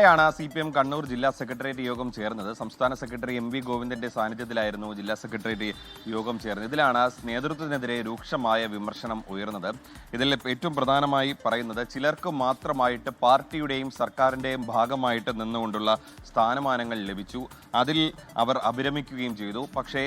ാണ് CPM കണ്ണൂർ ജില്ലാ secretariat യോഗം ചേർന്നത്. സംസ്ഥാന സെക്രട്ടറി MV ഗോവിന്ദന്റെ സാന്നിധ്യത്തിലായിരുന്നു ജില്ലാ സെക്രട്ടേറിയറ്റ് യോഗം ചേർന്നത്. ഇതിലാണ് നേതൃത്വത്തിനെതിരെ രൂക്ഷമായ വിമർശനം ഉയർന്നത്. ഇതിൽ ഏറ്റവും പ്രധാനമായി പറയുന്നത് ചിലർക്ക് മാത്രമായിട്ട് പാർട്ടിയുടെയും സർക്കാരിന്റെയും ഭാഗമായിട്ട് നിന്നുകൊണ്ടുള്ള സ്ഥാനമാനങ്ങൾ ലഭിച്ചു. അതിൽ അവർ അഭിരമിക്കുകയും ചെയ്തു. പക്ഷേ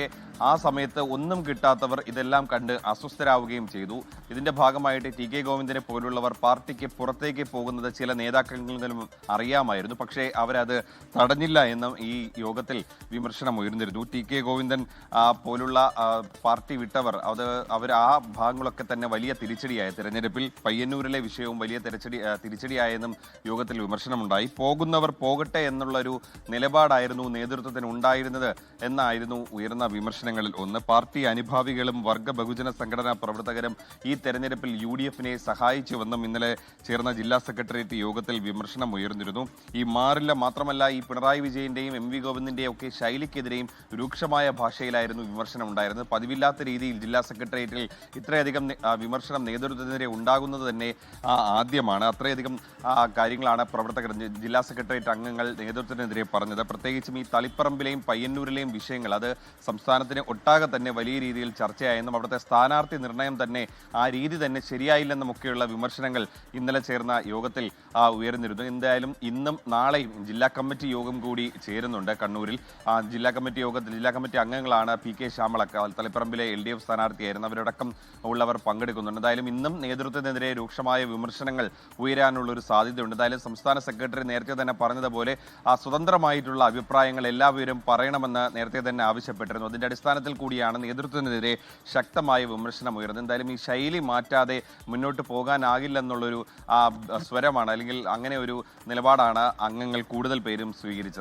ആ സമയത്ത് ഒന്നും കിട്ടാത്തവർ ഇതെല്ലാം കണ്ട് അസ്വസ്ഥരാവുകയും ചെയ്തു. ഇതിന്റെ ഭാഗമായിട്ട് TK ഗോവിന്ദനെ പോലുള്ളവർ പാർട്ടിക്ക് പുറത്തേക്ക് പോകുന്നത് ചില നേതാക്കളെങ്കിലും അറിയാമായിരുന്നു. പക്ഷേ അവരത് തടഞ്ഞില്ല എന്നും ഈ യോഗത്തിൽ വിമർശനം ഉയർന്നിരുന്നു. TK ഗോവിന്ദൻ പോലുള്ള പാർട്ടി വിട്ടവർ അവർ ആ ഭാഗങ്ങളൊക്കെ തന്നെ വലിയ തിരിച്ചടിയായി. തെരഞ്ഞെടുപ്പിൽ പയ്യന്നൂരിലെ വിഷയവും വലിയ തിരിച്ചടിയായെന്നും യോഗത്തിൽ വിമർശനമുണ്ടായി. പോകുന്നവർ പോകട്ടെ എന്നുള്ളൊരു നിലപാടായിരുന്നു നേതൃത്വത്തിന് ഉണ്ടായിരുന്നത് എന്നായിരുന്നു ഉയർന്ന വിമർശനങ്ങളിൽ ഒന്ന്. പാർട്ടി അനുഭാവികളും വർഗ ബഹുജന സംഘടനാ പ്രവർത്തകരും ഈ തെരഞ്ഞെടുപ്പിൽ UDF-നെ സഹായിച്ചുവെന്നും ഇന്നലെ ചേർന്ന ജില്ലാ സെക്രട്ടേറിയറ്റ് യോഗത്തിൽ വിമർശനം ഉയർന്നിരുന്നു. ഈ മാറില്ല മാത്രമല്ല ഈ പിണറായി വിജയന്റെയും MV ഗോവിന്ദന്റെയും ഒക്കെ ശൈലിക്കെതിരെയും രൂക്ഷമായ ഭാഷയിലായിരുന്നു വിമർശനം ഉണ്ടായിരുന്നത്. പതിവില്ലാത്ത രീതിയിൽ ജില്ലാ സെക്രട്ടേറിയറ്റിൽ ഇത്രയധികം വിമർശനം നേതൃത്വത്തിനെതിരെ ഉണ്ടാകുന്നത് തന്നെ ആദ്യമാണ്. അത്രയധികം കാര്യങ്ങളാണ് പ്രവർത്തകർ, ജില്ലാ സെക്രട്ടേറിയറ്റ് അംഗങ്ങൾ നേതൃത്വത്തിനെതിരെ പറഞ്ഞത്. പ്രത്യേകിച്ചും ഈ തളിപ്പറമ്പിലെയും പയ്യന്നൂരിലെയും വിഷയങ്ങൾ അത് സംസ്ഥാനത്തിന് ഒട്ടാകെ തന്നെ വലിയ രീതിയിൽ ചർച്ചയായെന്നും അവിടുത്തെ സ്ഥാനാർത്ഥി നിർണയം തന്നെ ആ രീതി തന്നെ ശരിയായില്ലെന്നുമൊക്കെയുള്ള വിമർശനങ്ങൾ ഇന്നലെ ചേർന്ന യോഗത്തിൽ ഉയർന്നിരുന്നു. എന്തായാലും ഇന്നും നാളെയും ജില്ലാ കമ്മിറ്റി യോഗം കൂടി ചേരുന്നുണ്ട് കണ്ണൂരിൽ. ജില്ലാ കമ്മിറ്റി അംഗങ്ങളാണ് PK ശ്യാമള, തളിപ്പറമ്പിലെ LDF സ്ഥാനാർത്ഥിയായിരുന്നു, അവരടക്കം ഉള്ളവർ പങ്കെടുക്കുന്നുണ്ട്. എന്തായാലും ഇന്നും നേതൃത്വത്തിനെതിരെ രൂക്ഷമായ വിമർശനങ്ങൾ ഉയരാനുള്ള ഒരു സാധ്യതയുണ്ട്. എന്തായാലും സംസ്ഥാന സെക്രട്ടറി നേരത്തെ തന്നെ പറഞ്ഞതുപോലെ സ്വതന്ത്രമായിട്ടുള്ള അഭിപ്രായങ്ങൾ എല്ലാവരും പറയണമെന്ന് നേരത്തെ തന്നെ ആവശ്യപ്പെട്ടിരുന്നു. അതിന്റെ അടിസ്ഥാനത്തിൽ കൂടിയാണ് നേതൃത്വത്തിനെതിരെ ശക്തമായ വിമർശനം ഉയർന്നത്. എന്തായാലും ഈ ശൈലി മാറ്റാതെ മുന്നോട്ട് പോകാനാകില്ലെന്നുള്ളൊരു സ്വരമാണ്, അല്ലെങ്കിൽ അങ്ങനെ ഒരു നിലപാടാണ് അംഗങ്ങൾ കൂടുതൽ പേരും സ്വീകരിച്ചത്.